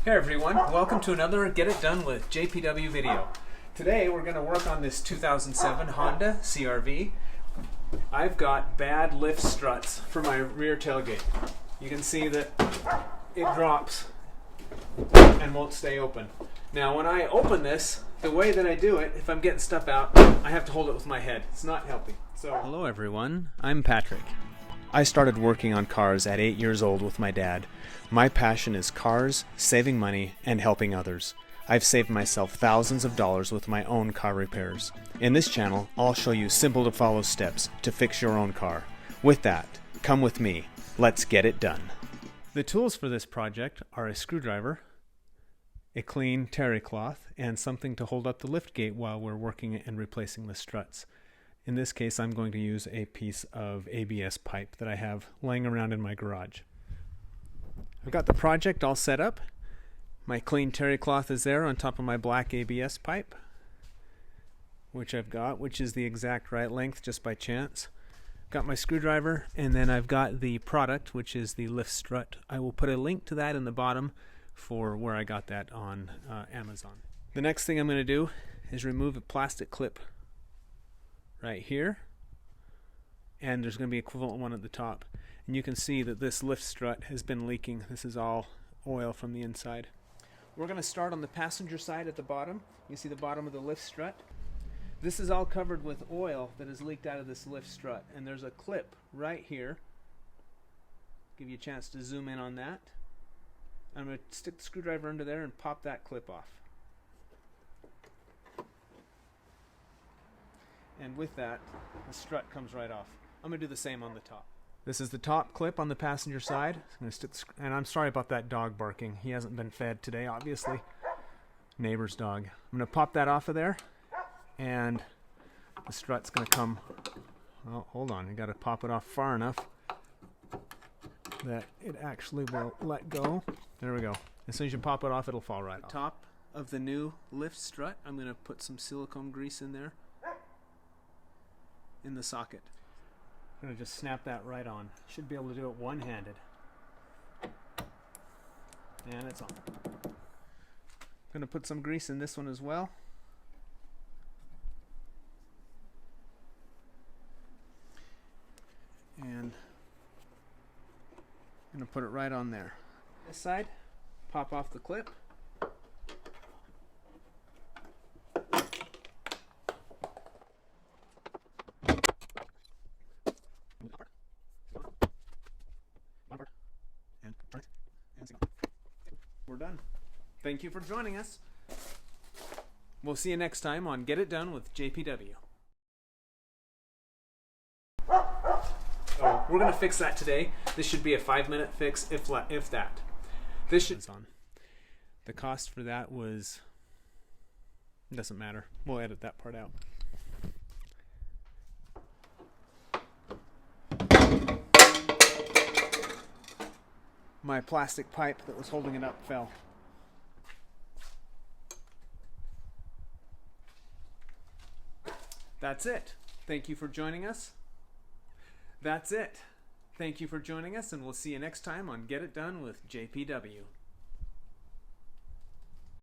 Hey everyone, welcome to another Get It Done with JPW video. Today we're going to work on this 2007 Honda CRV. I've got bad lift struts for my rear tailgate. You can see that it drops and won't stay open. Now when I open this, the way that I do it, if I'm getting stuff out, I have to hold it with my head. It's not healthy. Hello everyone, I'm Patrick. I started working on cars at 8 years old with my dad. My passion is cars, saving money, and helping others. I've saved myself thousands of dollars with my own car repairs. In this channel, I'll show you simple to follow steps to fix your own car. With that, come with me. Let's get it done. The tools for this project are a screwdriver, a clean terry cloth, and something to hold up the lift gate while we're working and replacing the struts. In this case, I'm going to use a piece of ABS pipe that I have laying around in my garage. I've got the project all set up. My clean terry cloth is there on top of my black ABS pipe, which is the exact right length just by chance. Got my screwdriver, and then I've got the product, which is the lift strut. I will put a link to that in the bottom for where I got that on Amazon. The next thing I'm going to do is remove a plastic clip right here, and there's going to be an equivalent one at the top, and you can see that this lift strut has been leaking. This is all oil from the inside. We're going to start on the passenger side at the bottom. You see the bottom of the lift strut. This is all covered with oil that has leaked out of this lift strut, and there's a clip right here. Give you a chance to zoom in on that. I'm going to stick the screwdriver under there and pop that clip off. And with that, the strut comes right off. I'm going to do the same on the top. This is the top clip on the passenger side. I'm going to stick and I'm sorry about that dog barking. He hasn't been fed today, obviously. Neighbor's dog. I'm going to pop that off of there, and the strut's going to come. Oh, hold on. You got to pop it off far enough that it actually will let go. There we go. As soon as you pop it off, it'll fall right off. Top of the new lift strut, I'm going to put some silicone grease in there, in the socket. I'm going to just snap that right on. Should be able to do it one-handed. And it's on. I'm going to put some grease in this one as well. And I'm going to put it right on there. This side, pop off the clip. We're done. Thank you for joining us. We'll see you next time on Get It Done with JPW. We're going to fix that today. This should be a 5-minute fix, if that. This should on. The cost for that was, it doesn't matter. We'll edit that part out. My plastic pipe that was holding it up fell. That's it. Thank you for joining us. That's it. Thank you for joining us, and we'll see you next time on Get It Done with JPW.